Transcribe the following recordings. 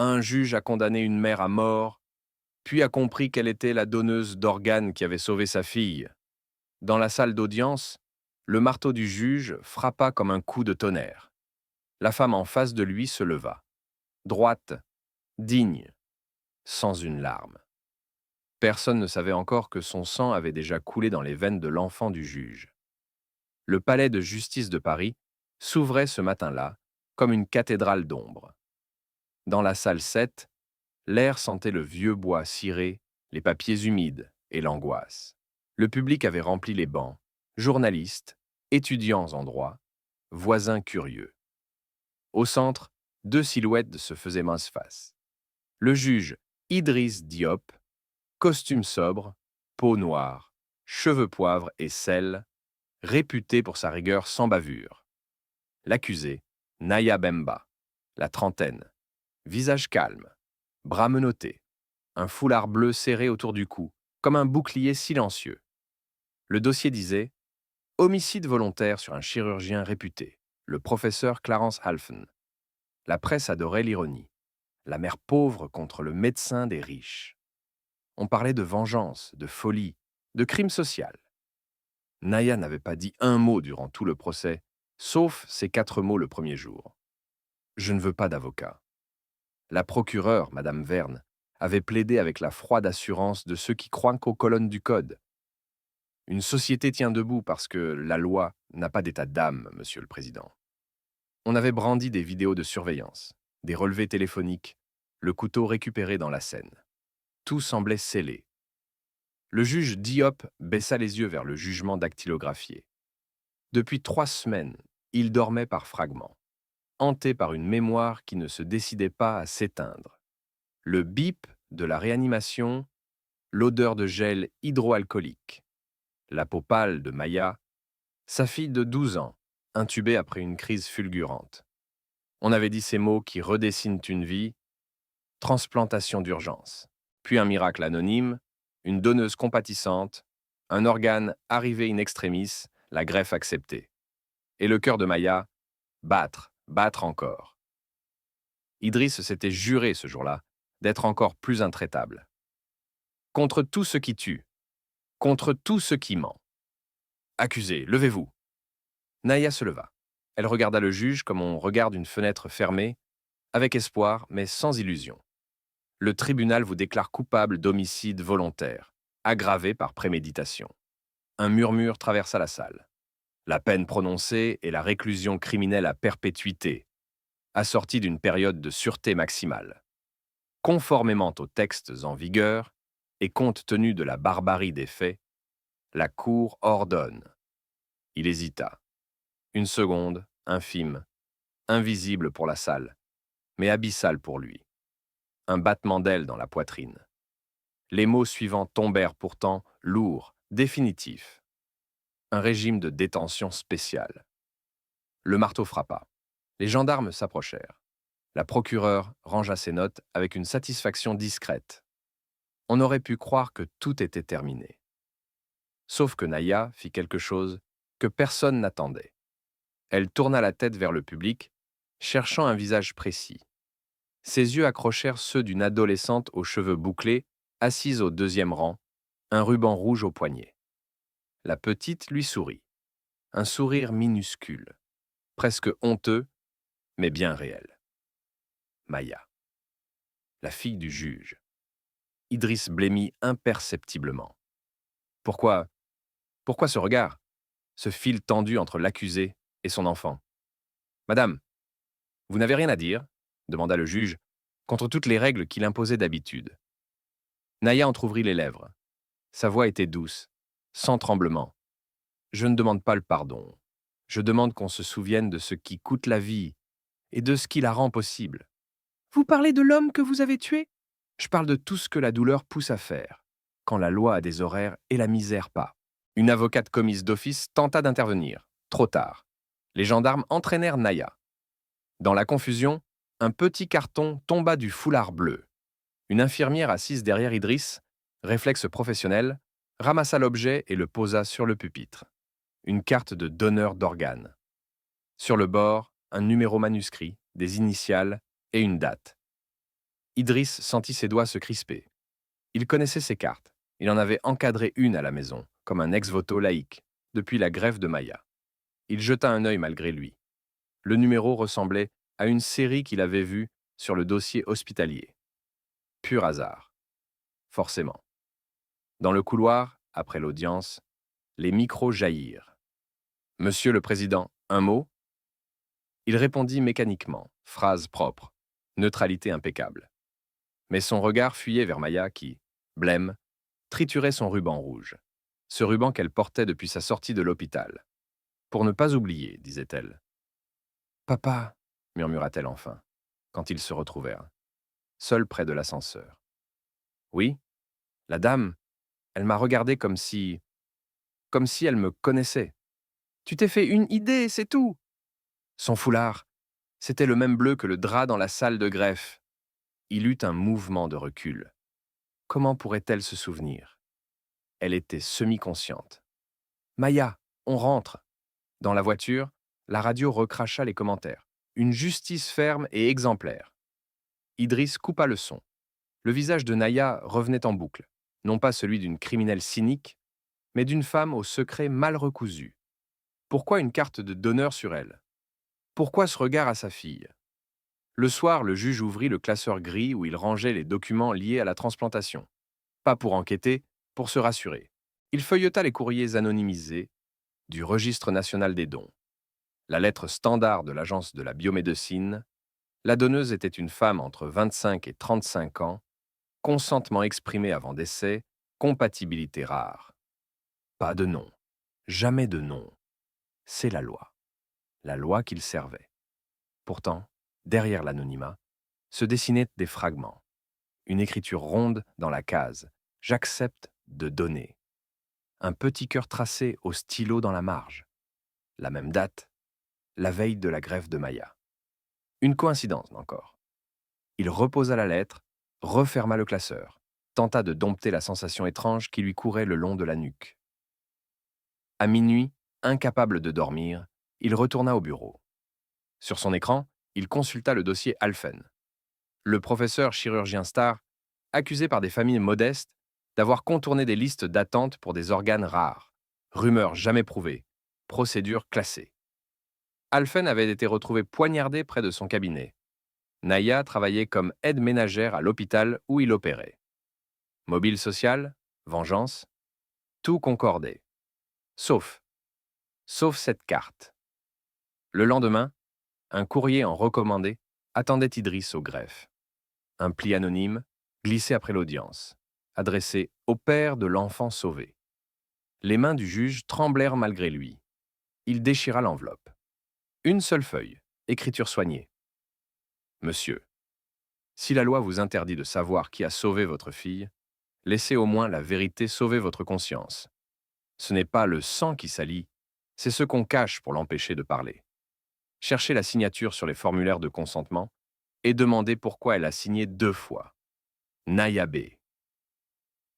Un juge a condamné une mère à mort, puis a compris qu'elle était la donneuse d'organes qui avait sauvé sa fille. Dans la salle d'audience, le marteau du juge frappa comme un coup de tonnerre. La femme en face de lui se leva, droite, digne, sans une larme. Personne ne savait encore que son sang avait déjà coulé dans les veines de l'enfant du juge. Le palais de justice de Paris s'ouvrait ce matin-là comme une cathédrale d'ombre. Dans la salle 7, l'air sentait le vieux bois ciré, les papiers humides et l'angoisse. Le public avait rempli les bancs, journalistes, étudiants en droit, voisins curieux. Au centre, deux silhouettes se faisaient mince face. Le juge Idriss Diop, costume sobre, peau noire, cheveux poivre et sel, réputé pour sa rigueur sans bavure. L'accusé, Naya Bemba, la trentaine, visage calme, bras menottés, un foulard bleu serré autour du cou, comme un bouclier silencieux. Le dossier disait « Homicide volontaire sur un chirurgien réputé, le professeur Clarence Halfen ». La presse adorait l'ironie. La mère pauvre contre le médecin des riches. On parlait de vengeance, de folie, de crime social. Naya n'avait pas dit un mot durant tout le procès, sauf ces 4 mots le premier jour. « Je ne veux pas d'avocat ». La procureure, Madame Verne, avait plaidé avec la froide assurance de ceux qui croient qu'aux colonnes du code. Une société tient debout parce que la loi n'a pas d'état d'âme, Monsieur le Président. On avait brandi des vidéos de surveillance, des relevés téléphoniques, le couteau récupéré dans la Seine. Tout semblait scellé. Le juge Diop baissa les yeux vers le jugement dactylographié. Depuis 3 semaines, il dormait par fragments, hanté par une mémoire qui ne se décidait pas à s'éteindre. Le bip de la réanimation, l'odeur de gel hydroalcoolique, la peau pâle de Maya, sa fille de 12 ans, intubée après une crise fulgurante. On avait dit ces mots qui redessinent une vie, transplantation d'urgence, puis un miracle anonyme, une donneuse compatissante, un organe arrivé in extremis, la greffe acceptée. Et le cœur de Maya, battre, battre encore. Idriss s'était juré ce jour-là d'être encore plus intraitable. Contre tout ce qui tue, contre tout ce qui ment. Accusé, levez-vous. Naya se leva. Elle regarda le juge comme on regarde une fenêtre fermée, avec espoir mais sans illusion. Le tribunal vous déclare coupable d'homicide volontaire, aggravé par préméditation. Un murmure traversa la salle. La peine prononcée est la réclusion criminelle à perpétuité, assortie d'une période de sûreté maximale. Conformément aux textes en vigueur et compte tenu de la barbarie des faits, la Cour ordonne. Il hésita. Une seconde, infime, invisible pour la salle, mais abyssale pour lui. Un battement d'ailes dans la poitrine. Les mots suivants tombèrent pourtant lourds, définitifs. Un régime de détention spécial. Le marteau frappa. Les gendarmes s'approchèrent. La procureure rangea ses notes avec une satisfaction discrète. On aurait pu croire que tout était terminé. Sauf que Naya fit quelque chose que personne n'attendait. Elle tourna la tête vers le public, cherchant un visage précis. Ses yeux accrochèrent ceux d'une adolescente aux cheveux bouclés, assise au 2e rang, un ruban rouge au poignet. La petite lui sourit. Un sourire minuscule, presque honteux, mais bien réel. Maya, la fille du juge. Idriss blêmit imperceptiblement. Pourquoi ce regard? Ce fil tendu entre l'accusé et son enfant. Madame, vous n'avez rien à dire demanda le juge, contre toutes les règles qu'il imposait d'habitude. Naya entr'ouvrit les lèvres. Sa voix était douce, sans tremblement. Je ne demande pas le pardon. Je demande qu'on se souvienne de ce qui coûte la vie et de ce qui la rend possible. Vous parlez de l'homme que vous avez tué? Je parle de tout ce que la douleur pousse à faire, quand la loi a des horaires et la misère pas. Une avocate commise d'office tenta d'intervenir. Trop tard. Les gendarmes entraînèrent Naya. Dans la confusion, un petit carton tomba du foulard bleu. Une infirmière assise derrière Idriss, réflexe professionnel, ramassa l'objet et le posa sur le pupitre. Une carte de donneur d'organes. Sur le bord, un numéro manuscrit, des initiales et une date. Idriss sentit ses doigts se crisper. Il connaissait ses cartes. Il en avait encadré une à la maison, comme un ex-voto laïque, depuis la greffe de Maya. Il jeta un œil malgré lui. Le numéro ressemblait à une série qu'il avait vue sur le dossier hospitalier. Pur hasard. Forcément. Dans le couloir, après l'audience, les micros jaillirent. Monsieur le Président, un mot? Il répondit mécaniquement, phrase propre, neutralité impeccable. Mais son regard fuyait vers Maya qui, blême, triturait son ruban rouge. Ce ruban qu'elle portait depuis sa sortie de l'hôpital. Pour ne pas oublier, disait-elle. Papa, murmura-t-elle enfin, quand ils se retrouvèrent, seuls près de l'ascenseur. Oui, la dame, elle m'a regardé comme si elle me connaissait. Tu t'es fait une idée, c'est tout. Son foulard, c'était le même bleu que le drap dans la salle de greffe. Il eut un mouvement de recul. Comment pourrait-elle se souvenir? Elle était semi-consciente. Maya, on rentre. Dans la voiture, la radio recracha les commentaires. Une justice ferme et exemplaire. Idriss coupa le son. Le visage de Naya revenait en boucle, non pas celui d'une criminelle cynique, mais d'une femme au secret mal recousu. Pourquoi une carte de donneur sur elle? Pourquoi ce regard à sa fille? Le soir, le juge ouvrit le classeur gris où il rangeait les documents liés à la transplantation. Pas pour enquêter, pour se rassurer. Il feuilleta les courriers anonymisés du Registre national des dons. La lettre standard de l'Agence de la biomédecine, la donneuse était une femme entre 25 et 35 ans, consentement exprimé avant décès, compatibilité rare. Pas de nom. Jamais de nom. C'est la loi. La loi qu'il servait. Pourtant, derrière l'anonymat, se dessinaient des fragments. Une écriture ronde dans la case. J'accepte de donner. Un petit cœur tracé au stylo dans la marge. La même date, la veille de la greffe de Maya. Une coïncidence encore. Il reposa la lettre, referma le classeur, tenta de dompter la sensation étrange qui lui courait le long de la nuque. À minuit, incapable de dormir, il retourna au bureau. Sur son écran, il consulta le dossier Alphen. Le professeur chirurgien star, accusé par des familles modestes d'avoir contourné des listes d'attente pour des organes rares. Rumeur jamais prouvée. Procédure classée. Alphen avait été retrouvé poignardé près de son cabinet. Naya travaillait comme aide ménagère à l'hôpital où il opérait. Mobile social, vengeance, tout concordait. Sauf cette carte. Le lendemain, un courrier en recommandé attendait Idriss au greffe. Un pli anonyme, glissé après l'audience, adressé au père de l'enfant sauvé. Les mains du juge tremblèrent malgré lui. Il déchira l'enveloppe. Une seule feuille, écriture soignée. Monsieur, si la loi vous interdit de savoir qui a sauvé votre fille, laissez au moins la vérité sauver votre conscience. Ce n'est pas le sang qui salit, c'est ce qu'on cache pour l'empêcher de parler. Cherchez la signature sur les formulaires de consentement et demandez pourquoi elle a signé 2 fois. Naya B.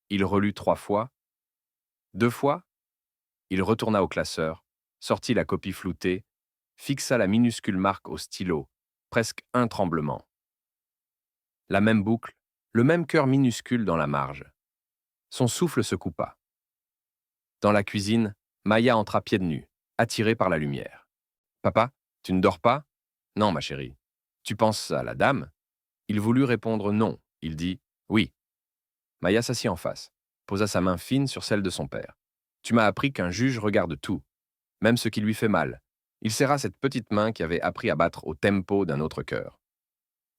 Il relut 3 fois. 2 fois. Il retourna au classeur, sortit la copie floutée, fixa la minuscule marque au stylo, presque un tremblement. La même boucle, le même cœur minuscule dans la marge. Son souffle se coupa. Dans la cuisine, Maya entra pieds nus, attirée par la lumière. Papa, tu ne dors pas? Non, ma chérie. Tu penses à la dame? Il voulut répondre non. Il dit oui. Maya s'assit en face, posa sa main fine sur celle de son père. Tu m'as appris qu'un juge regarde tout, même ce qui lui fait mal. Il serra cette petite main qui avait appris à battre au tempo d'un autre cœur.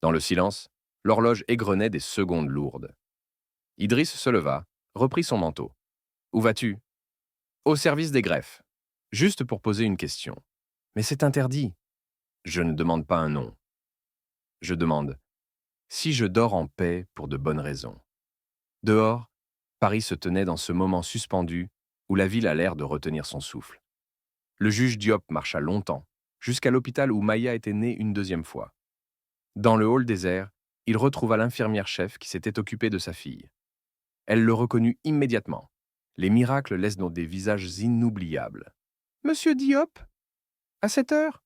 Dans le silence, l'horloge égrenait des secondes lourdes. Idriss se leva, reprit son manteau. Où vas-tu? Au service des greffes. Juste pour poser une question. Mais c'est interdit. Je ne demande pas un nom. Je demande si je dors en paix pour de bonnes raisons. Dehors, Paris se tenait dans ce moment suspendu où la ville a l'air de retenir son souffle. Le juge Diop marcha longtemps, jusqu'à l'hôpital où Maya était née une 2e fois. Dans le hall désert, il retrouva l'infirmière-chef qui s'était occupée de sa fille. Elle le reconnut immédiatement. Les miracles laissent dans des visages inoubliables. Monsieur Diop? À cette heure?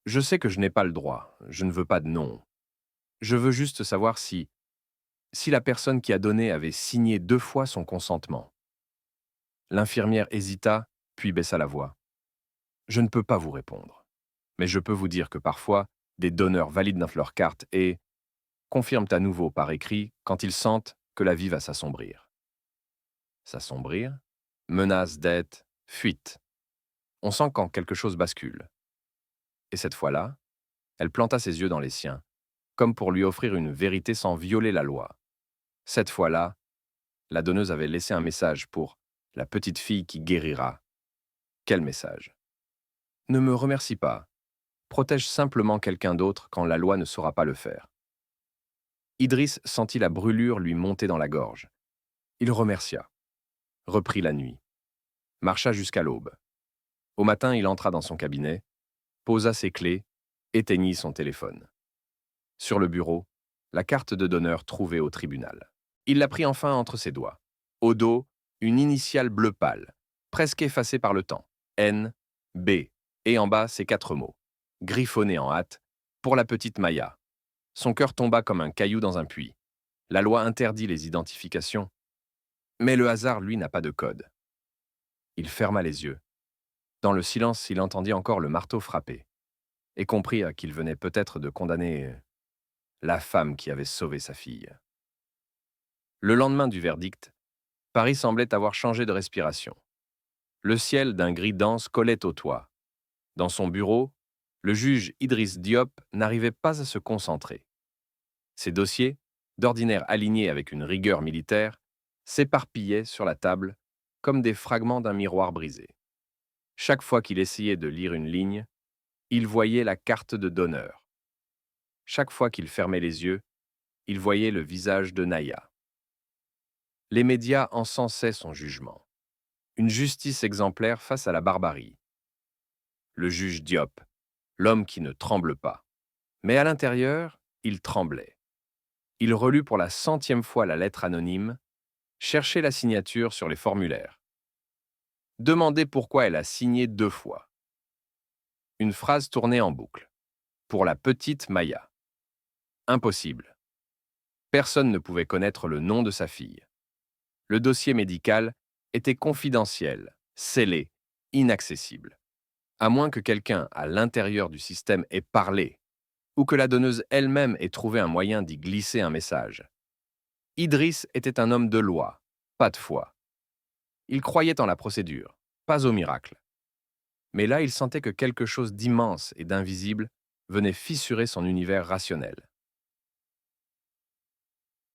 Je sais que je n'ai pas le droit, je ne veux pas de nom. Je veux juste savoir si la personne qui a donné avait signé 2 fois son consentement. L'infirmière hésita, puis baissa la voix. Je ne peux pas vous répondre. Mais je peux vous dire que parfois, des donneurs valident leur carte et confirment à nouveau par écrit quand ils sentent que la vie va s'assombrir. S'assombrir, menace, dette, fuite. On sent quand quelque chose bascule. Et cette fois-là, elle planta ses yeux dans les siens, comme pour lui offrir une vérité sans violer la loi. Cette fois-là, la donneuse avait laissé un message pour la petite fille qui guérira. Quel message? Ne me remercie pas. Protège simplement quelqu'un d'autre quand la loi ne saura pas le faire. Idriss sentit la brûlure lui monter dans la gorge. Il remercia, reprit la nuit, marcha jusqu'à l'aube. Au matin, il entra dans son cabinet, posa ses clés, éteignit son téléphone. Sur le bureau, la carte de donneur trouvée au tribunal. Il la prit enfin entre ses doigts. Au dos, une initiale bleu pâle, presque effacée par le temps. N, B, et en bas ces 4 mots, griffonnés en hâte, pour la petite Maya. Son cœur tomba comme un caillou dans un puits. La loi interdit les identifications, mais le hasard, lui, n'a pas de code. Il ferma les yeux. Dans le silence, il entendit encore le marteau frapper, et comprit qu'il venait peut-être de condamner la femme qui avait sauvé sa fille. Le lendemain du verdict, Paris semblait avoir changé de respiration. Le ciel d'un gris dense collait au toit. Dans son bureau, le juge Idriss Diop n'arrivait pas à se concentrer. Ses dossiers, d'ordinaire alignés avec une rigueur militaire, s'éparpillaient sur la table comme des fragments d'un miroir brisé. Chaque fois qu'il essayait de lire une ligne, il voyait la carte de donneur. Chaque fois qu'il fermait les yeux, il voyait le visage de Naya. Les médias encensaient son jugement. Une justice exemplaire face à la barbarie. Le juge Diop, l'homme qui ne tremble pas. Mais à l'intérieur, il tremblait. Il relut pour la 100e fois la lettre anonyme, cherchait la signature sur les formulaires. Demandait pourquoi elle a signé 2 fois. Une phrase tournait en boucle. Pour la petite Maya. Impossible. Personne ne pouvait connaître le nom de sa fille. Le dossier médical était confidentiel, scellé, inaccessible. À moins que quelqu'un à l'intérieur du système ait parlé, ou que la donneuse elle-même ait trouvé un moyen d'y glisser un message. Idriss était un homme de loi, pas de foi. Il croyait en la procédure, pas au miracle. Mais là, il sentait que quelque chose d'immense et d'invisible venait fissurer son univers rationnel.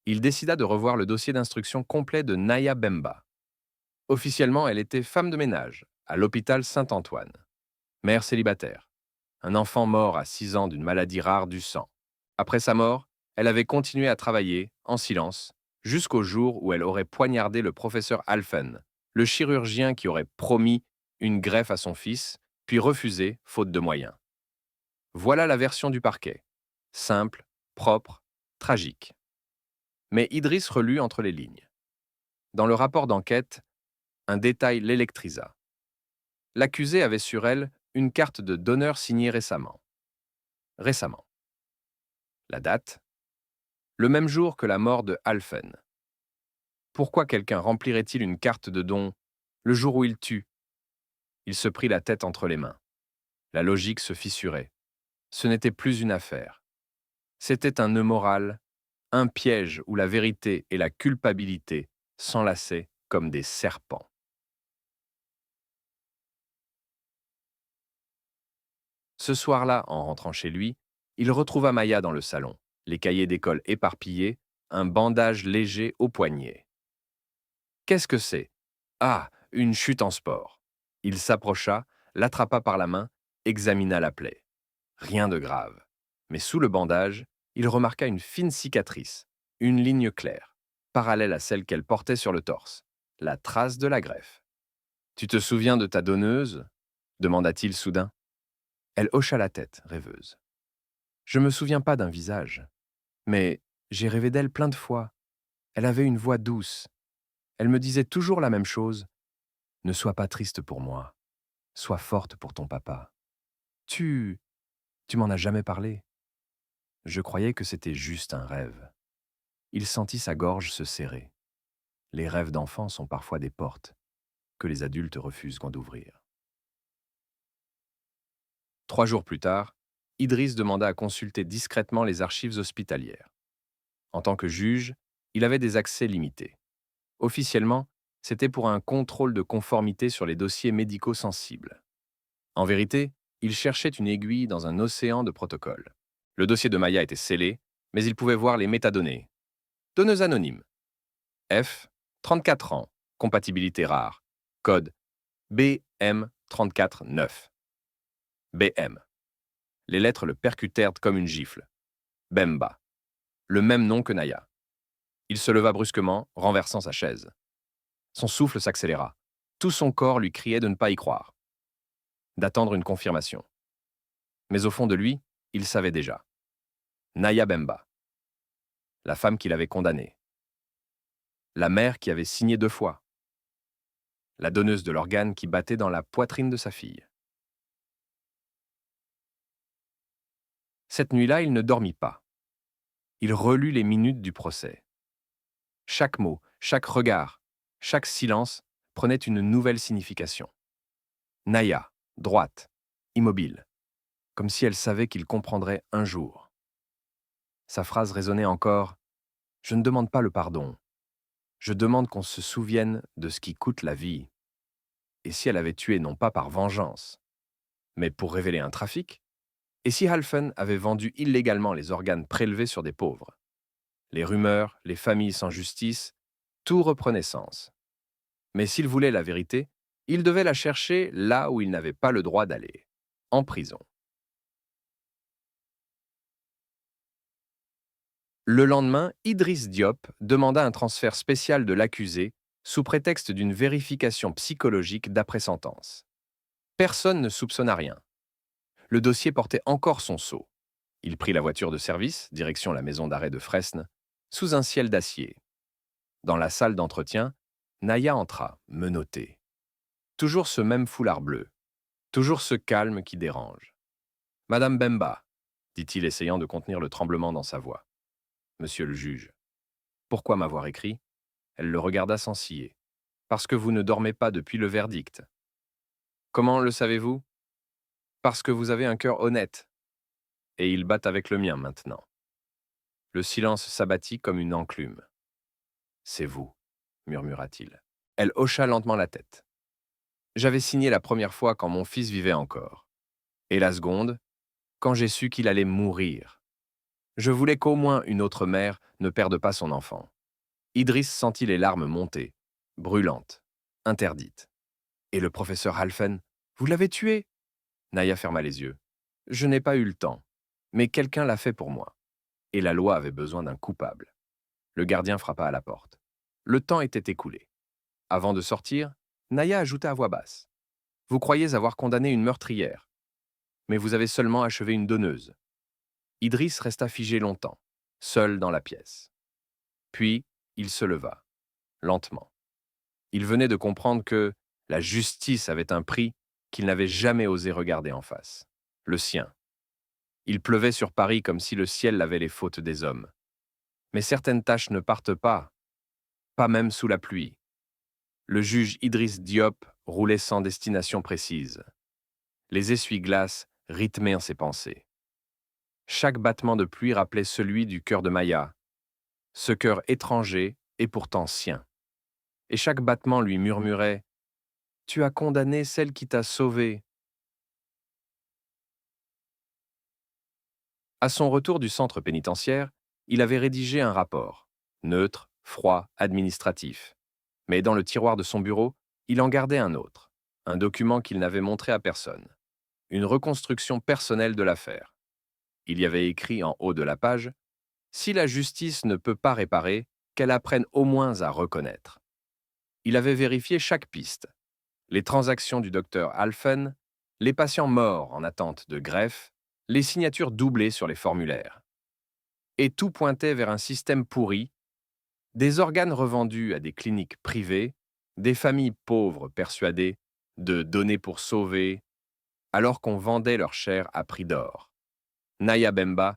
Il décida de revoir le dossier d'instruction complet de Naya Bemba. Officiellement, elle était femme de ménage, à l'hôpital Saint-Antoine. Mère célibataire. Un enfant mort à 6 ans d'une maladie rare du sang. Après sa mort, elle avait continué à travailler, en silence, jusqu'au jour où elle aurait poignardé le professeur Alphen, le chirurgien qui aurait promis une greffe à son fils, puis refusé, faute de moyens. Voilà la version du parquet. Simple, propre, tragique. Mais Idriss relut entre les lignes. Dans le rapport d'enquête, un détail l'électrisa. L'accusée avait sur elle une carte de donneur signée récemment. Récemment. La date? Le même jour que la mort de Alphen. Pourquoi quelqu'un remplirait-il une carte de don le jour où il tue? Il se prit la tête entre les mains. La logique se fissurait. Ce n'était plus une affaire. C'était un nœud moral, un piège où la vérité et la culpabilité s'enlaçaient comme des serpents. Ce soir-là, en rentrant chez lui, il retrouva Maya dans le salon, les cahiers d'école éparpillés, un bandage léger au poignet. Qu'est-ce que c'est? Ah, une chute en sport. Il s'approcha, l'attrapa par la main, examina la plaie. Rien de grave. Mais sous le bandage, il remarqua une fine cicatrice, une ligne claire, parallèle à celle qu'elle portait sur le torse, la trace de la greffe. Tu te souviens de ta donneuse? Demanda-t-il soudain. Elle hocha la tête, rêveuse. Je me souviens pas d'un visage, mais j'ai rêvé d'elle plein de fois. Elle avait une voix douce. Elle me disait toujours la même chose. Ne sois pas triste pour moi. Sois forte pour ton papa. Tu m'en as jamais parlé. Je croyais que c'était juste un rêve. Il sentit sa gorge se serrer. Les rêves d'enfants sont parfois des portes que les adultes refusent d'ouvrir. 3 jours plus tard, Idriss demanda à consulter discrètement les archives hospitalières. En tant que juge, il avait des accès limités. Officiellement, c'était pour un contrôle de conformité sur les dossiers médicaux sensibles. En vérité, il cherchait une aiguille dans un océan de protocoles. Le dossier de Maya était scellé, mais il pouvait voir les métadonnées. Donneuse anonyme. F, 34 ans, compatibilité rare. Code BM349. BM. Les lettres le percutèrent comme une gifle. Bemba. Le même nom que Naya. Il se leva brusquement, renversant sa chaise. Son souffle s'accéléra. Tout son corps lui criait de ne pas y croire, d'attendre une confirmation. Mais au fond de lui, il savait déjà. Naya Bemba. La femme qu'il avait condamnée. La mère qui avait signé 2 fois. La donneuse de l'organe qui battait dans la poitrine de sa fille. Cette nuit-là, il ne dormit pas. Il relut les minutes du procès. Chaque mot, chaque regard, chaque silence prenait une nouvelle signification. Naya, droite, immobile, comme si elle savait qu'il comprendrait un jour. Sa phrase résonnait encore. Je ne demande pas le pardon. Je demande qu'on se souvienne de ce qui coûte la vie. Et si elle avait tué non pas par vengeance, mais pour révéler un trafic? Et si Halfen avait vendu illégalement les organes prélevés sur des pauvres? Les rumeurs, les familles sans justice, tout reprenait sens. Mais s'il voulait la vérité, il devait la chercher là où il n'avait pas le droit d'aller, en prison. Le lendemain, Idriss Diop demanda un transfert spécial de l'accusé sous prétexte d'une vérification psychologique d'après-sentence. Personne ne soupçonna rien. Le dossier portait encore son sceau. Il prit la voiture de service, direction la maison d'arrêt de Fresnes, sous un ciel d'acier. Dans la salle d'entretien, Naya entra, menottée. Toujours ce même foulard bleu, toujours ce calme qui dérange. « Madame Bemba », dit-il essayant de contenir le tremblement dans sa voix. « Monsieur le juge, pourquoi m'avoir écrit ?» Elle le regarda sans ciller. « Parce que vous ne dormez pas depuis le verdict. »« Comment le savez-vous ?»« Parce que vous avez un cœur honnête. Et il bat avec le mien maintenant. » Le silence s'abattit comme une enclume. « C'est vous, » murmura-t-il. Elle hocha lentement la tête. « J'avais signé la première fois quand mon fils vivait encore. Et la seconde, quand j'ai su qu'il allait mourir. Je voulais qu'au moins une autre mère ne perde pas son enfant. » Idriss sentit les larmes monter, brûlantes, interdites. « Et le professeur Halfen, vous l'avez tué ?» Naya ferma les yeux. « Je n'ai pas eu le temps, mais quelqu'un l'a fait pour moi. Et la loi avait besoin d'un coupable. » Le gardien frappa à la porte. Le temps était écoulé. Avant de sortir, Naya ajouta à voix basse. « Vous croyez avoir condamné une meurtrière, mais vous avez seulement achevé une donneuse. » Idriss resta figé longtemps, seul dans la pièce. Puis, il se leva, lentement. Il venait de comprendre que la justice avait un prix qu'il n'avait jamais osé regarder en face. Le sien. Il pleuvait sur Paris comme si le ciel lavait les fautes des hommes. Mais certaines tâches ne partent pas même sous la pluie. Le juge Idriss Diop roulait sans destination précise. Les essuie-glaces rythmaient ses pensées. Chaque battement de pluie rappelait celui du cœur de Maya, ce cœur étranger et pourtant sien. Et chaque battement lui murmurait « Tu as condamné celle qui t'a sauvé. » À son retour du centre pénitentiaire, il avait rédigé un rapport, neutre, froid, administratif. Mais dans le tiroir de son bureau, il en gardait un autre, un document qu'il n'avait montré à personne, une reconstruction personnelle de l'affaire. Il y avait écrit en haut de la page « Si la justice ne peut pas réparer, qu'elle apprenne au moins à reconnaître. » Il avait vérifié chaque piste, les transactions du docteur Halfen, les patients morts en attente de greffe, les signatures doublées sur les formulaires. Et tout pointait vers un système pourri, des organes revendus à des cliniques privées, des familles pauvres persuadées de donner pour sauver, alors qu'on vendait leur chair à prix d'or. Naya Bemba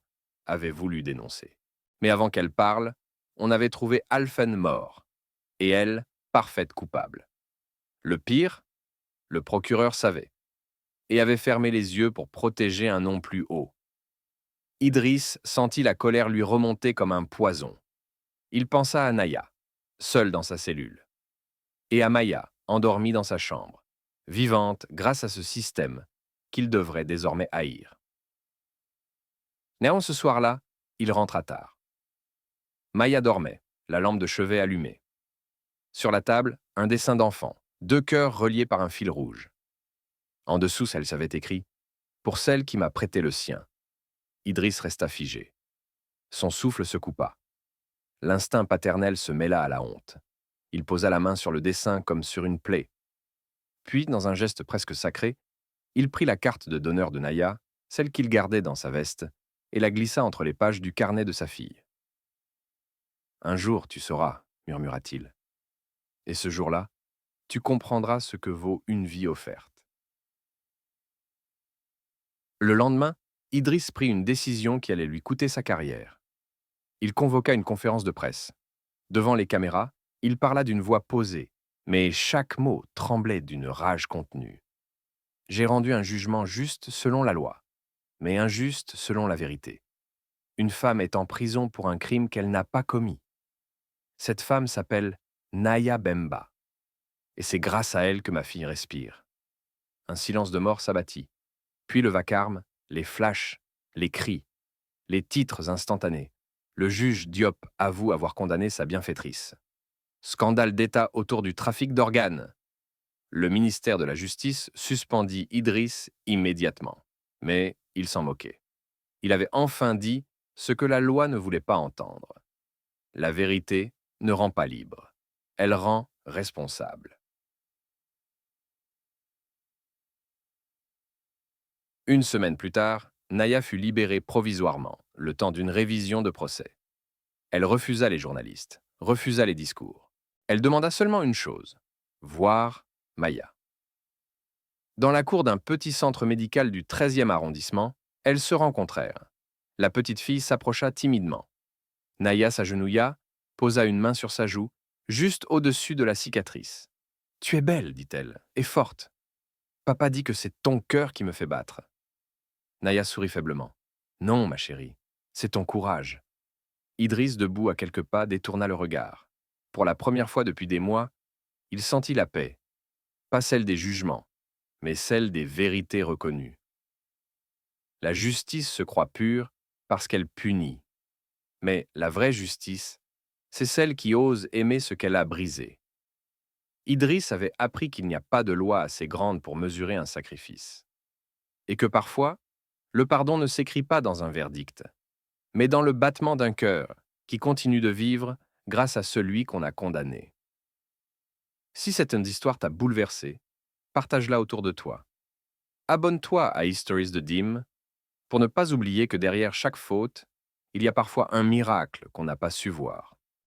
avait voulu dénoncer. Mais avant qu'elle parle, on avait trouvé Alphen mort, et elle, parfaite coupable. Le pire, le procureur savait, et avait fermé les yeux pour protéger un nom plus haut. Idriss sentit la colère lui remonter comme un poison. Il pensa à Naya, seule dans sa cellule, et à Maya, endormie dans sa chambre, vivante grâce à ce système qu'il devrait désormais haïr. Néanmoins, ce soir-là, il rentra tard. Maya dormait, la lampe de chevet allumée. Sur la table, un dessin d'enfant, 2 cœurs reliés par un fil rouge. En dessous, elle s'avait écrit « Pour celle qui m'a prêté le sien ». Idriss resta figé. Son souffle se coupa. L'instinct paternel se mêla à la honte. Il posa la main sur le dessin comme sur une plaie. Puis, dans un geste presque sacré, il prit la carte de donneur de Naya, celle qu'il gardait dans sa veste, et la glissa entre les pages du carnet de sa fille. « Un jour, tu sauras, murmura-t-il. Et ce jour-là, tu comprendras ce que vaut une vie offerte. » Le lendemain, Idriss prit une décision qui allait lui coûter sa carrière. Il convoqua une conférence de presse. Devant les caméras, il parla d'une voix posée, mais chaque mot tremblait d'une rage contenue. « J'ai rendu un jugement juste selon la loi, mais injuste selon la vérité. Une femme est en prison pour un crime qu'elle n'a pas commis. Cette femme s'appelle Naya Bemba, et c'est grâce à elle que ma fille respire. » Un silence de mort s'abattit. Puis le vacarme, les flashs, les cris, les titres instantanés. Le juge Diop avoue avoir condamné sa bienfaitrice. Scandale d'État autour du trafic d'organes. Le ministère de la Justice suspendit Idriss immédiatement. Mais il s'en moquait. Il avait enfin dit ce que la loi ne voulait pas entendre. La vérité ne rend pas libre. Elle rend responsable. Une semaine plus tard, Naya fut libérée provisoirement, le temps d'une révision de procès. Elle refusa les journalistes, refusa les discours. Elle demanda seulement une chose, voir Maya. Dans la cour d'un petit centre médical du 13e arrondissement, elles se rencontrèrent. La petite fille s'approcha timidement. Naya s'agenouilla, posa une main sur sa joue, juste au-dessus de la cicatrice. « Tu es belle, dit-elle, et forte. Papa dit que c'est ton cœur qui me fait battre. » Naya sourit faiblement. « Non, ma chérie, c'est ton courage. » Idriss, debout à quelques pas, détourna le regard. Pour la première fois depuis des mois, il sentit la paix. Pas celle des jugements, mais celle des vérités reconnues. La justice se croit pure parce qu'elle punit. Mais la vraie justice, c'est celle qui ose aimer ce qu'elle a brisé. Idriss avait appris qu'il n'y a pas de loi assez grande pour mesurer un sacrifice. Et que parfois, le pardon ne s'écrit pas dans un verdict, mais dans le battement d'un cœur qui continue de vivre grâce à celui qu'on a condamné. Si cette histoire t'a bouleversé, partage-la autour de toi. Abonne-toi à Histories de Dim pour ne pas oublier que derrière chaque faute, il y a parfois un miracle qu'on n'a pas su voir.